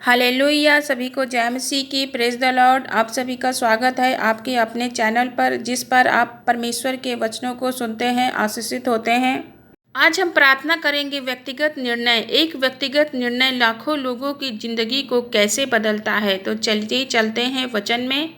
Hallelujah. सभी को जय मसीह की। Praise the Lord. आप सभी का स्वागत है आपके अपने चैनल पर, जिस पर आप परमेश्वर के वचनों को सुनते हैं, आशीषित होते हैं। आज हम प्रार्थना करेंगे व्यक्तिगत निर्णय। एक व्यक्तिगत निर्णय लाखों लोगों की जिंदगी को कैसे बदलता है। तो चलिए चलते हैं वचन में।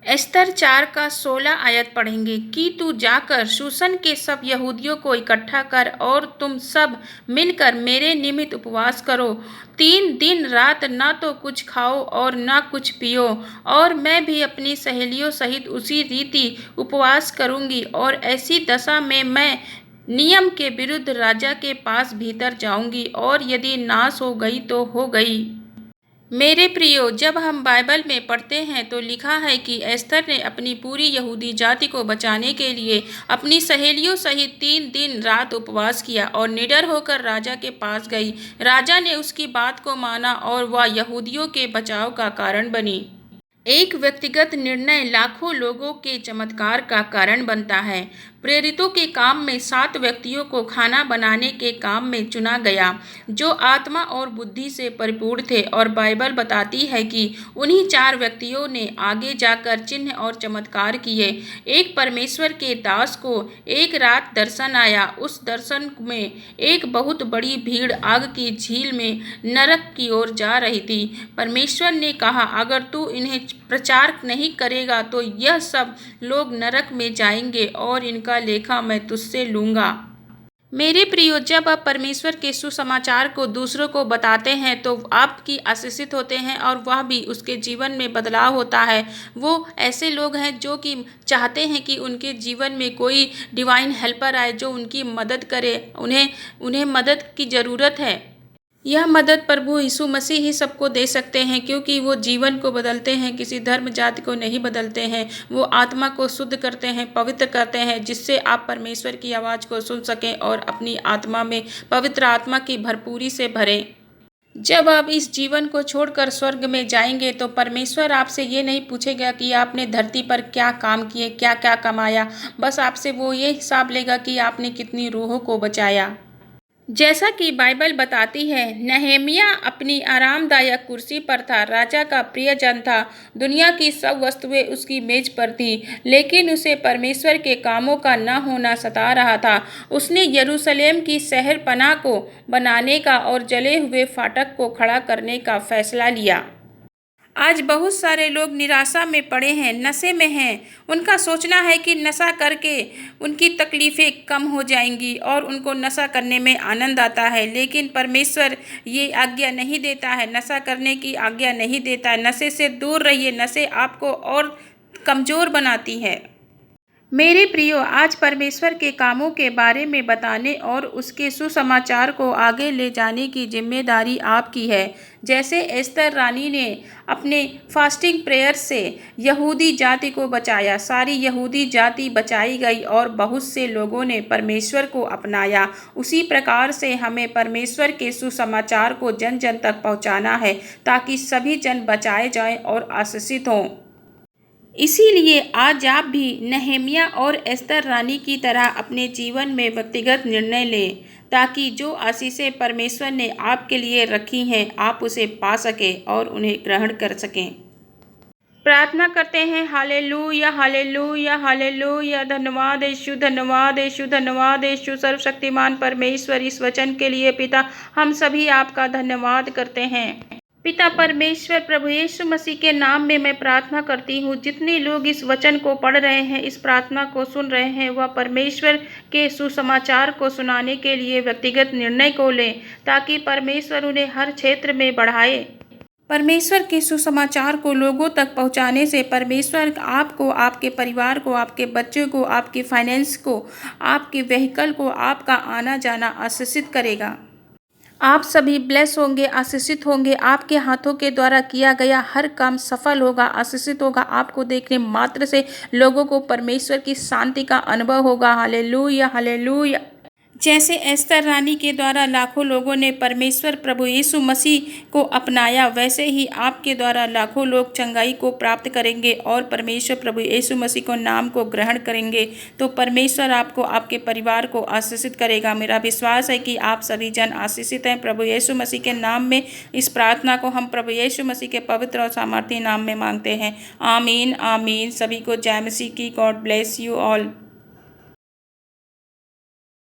एस्तर 4 का 16 आयत पढ़ेंगे कि तू जाकर शूशन के सब यहूदियों को इकट्ठा कर और तुम सब मिलकर मेरे निमित्त उपवास करो। 3 दिन रात ना तो कुछ खाओ और ना कुछ पियो। और मैं भी अपनी सहेलियों सहित उसी रीति उपवास करूंगी। और ऐसी दशा में मैं नियम के विरुद्ध राजा के पास भीतर जाऊंगी। और यदि नाश हो गई तो हो गई। मेरे प्रियो, जब हम बाइबल में पढ़ते हैं तो लिखा है कि एस्तर ने अपनी पूरी यहूदी जाति को बचाने के लिए अपनी सहेलियों सहित 3 दिन रात उपवास किया और निडर होकर राजा के पास गई। राजा ने उसकी बात को माना और वह यहूदियों के बचाव का कारण बनी। एक व्यक्तिगत निर्णय लाखों लोगों के चमत्कार का कारण बनता है। प्रेरितों के काम में 7 व्यक्तियों को खाना बनाने के काम में चुना गया, जो आत्मा और बुद्धि से परिपूर्ण थे। और बाइबल बताती है कि उन्हीं 4 व्यक्तियों ने आगे जाकर चिन्ह और चमत्कार किए। एक परमेश्वर के दास को एक रात दर्शन आया। उस दर्शन में एक बहुत बड़ी भीड़ आग की झील में नरक की ओर जा रही थी। परमेश्वर ने कहा, अगर तू इन्हें प्रचार नहीं करेगा तो यह सब लोग नरक में जाएंगे और इनका लेखा मैं तुझसे लूंगा। मेरे प्रियो, जब आप परमेश्वर के सुसमाचार को दूसरों को बताते हैं तो आपकी आशीषित होते हैं और वह भी उसके जीवन में बदलाव होता है। वो ऐसे लोग हैं जो कि चाहते हैं कि उनके जीवन में कोई डिवाइन हेल्पर आए जो उनकी मदद करे। उन्हें मदद की ज़रूरत है। यह मदद प्रभु यीशु मसीह ही सबको दे सकते हैं, क्योंकि वो जीवन को बदलते हैं, किसी धर्म जाति को नहीं बदलते हैं। वो आत्मा को शुद्ध करते हैं, पवित्र करते हैं, जिससे आप परमेश्वर की आवाज़ को सुन सकें और अपनी आत्मा में पवित्र आत्मा की भरपूरी से भरें। जब आप इस जीवन को छोड़कर स्वर्ग में जाएंगे तो परमेश्वर आपसे ये नहीं पूछेगा कि आपने धरती पर क्या काम किए, क्या क्या कमाया। बस आपसे वो ये हिसाब लेगा कि आपने कितनी रूहों को बचाया। जैसा कि बाइबल बताती है, नहमिया अपनी आरामदायक कुर्सी पर था, राजा का प्रियजन था, दुनिया की सब वस्तुएं उसकी मेज पर थी, लेकिन उसे परमेश्वर के कामों का न होना सता रहा था। उसने यरूशलेम की शहर पनाह को बनाने का और जले हुए फाटक को खड़ा करने का फैसला लिया। आज बहुत सारे लोग निराशा में पड़े हैं, नशे में हैं। उनका सोचना है कि नशा करके उनकी तकलीफ़ें कम हो जाएंगी और उनको नशा करने में आनंद आता है। लेकिन परमेश्वर ये आज्ञा नहीं देता है, नशा करने की आज्ञा नहीं देता है। नशे से दूर रहिए, नशे आपको और कमज़ोर बनाती है। मेरे प्रियो, आज परमेश्वर के कामों के बारे में बताने और उसके सुसमाचार को आगे ले जाने की जिम्मेदारी आपकी है। जैसे एस्तर रानी ने अपने फास्टिंग प्रेयर से यहूदी जाति को बचाया, सारी यहूदी जाति बचाई गई और बहुत से लोगों ने परमेश्वर को अपनाया। उसी प्रकार से हमें परमेश्वर के सुसमाचार को जन जन तक पहुंचाना है, ताकि सभी जन बचाए जाएं और आशीषित हों। इसीलिए आज आप भी नहमिया और एस्तर रानी की तरह अपने जीवन में व्यक्तिगत निर्णय लें, ताकि जो आशीषें परमेश्वर ने आपके लिए रखी हैं आप उसे पा सकें और उन्हें ग्रहण कर सकें। प्रार्थना करते हैं। Hallelujah, hallelujah, hallelujah. धन्यवाद यीशु, धन्यवाद यीशु, धन्यवाद यीशु। सर्वशक्तिमान परमेश्वर, इस वचन के लिए पिता हम सभी आपका धन्यवाद करते हैं। पिता परमेश्वर, प्रभु यीशु मसीह के नाम में मैं प्रार्थना करती हूँ, जितने लोग इस वचन को पढ़ रहे हैं, इस प्रार्थना को सुन रहे हैं, वह परमेश्वर के सुसमाचार को सुनाने के लिए व्यक्तिगत निर्णय को लें, ताकि परमेश्वर उन्हें हर क्षेत्र में बढ़ाए। परमेश्वर के सुसमाचार को लोगों तक पहुंचाने से परमेश्वर आपको, आपके परिवार को, आपके बच्चों को, आपके फाइनेंस को, आपके व्हीकल को, आपका आना जाना आशीषित करेगा। आप सभी ब्लेस होंगे, आशीषित होंगे। आपके हाथों के द्वारा किया गया हर काम सफल होगा, आशीषित होगा। आपको देखने मात्र से लोगों को परमेश्वर की शांति का अनुभव होगा। Hallelujah, hallelujah. जैसे एस्तर रानी के द्वारा लाखों लोगों ने परमेश्वर प्रभु यीशु मसीह को अपनाया, वैसे ही आपके द्वारा लाखों लोग चंगाई को प्राप्त करेंगे और परमेश्वर प्रभु यीशु मसीह को नाम को ग्रहण करेंगे। तो परमेश्वर आपको, आपके परिवार को आशीषित करेगा। मेरा विश्वास है कि आप सभी जन आशीषित हैं। प्रभु यीशु मसीह के नाम में इस प्रार्थना को हम प्रभु यीशु मसीह के पवित्र और सामर्थी नाम में मांगते हैं। आमीन आमीन। सभी को जय मसीह की। God bless you all.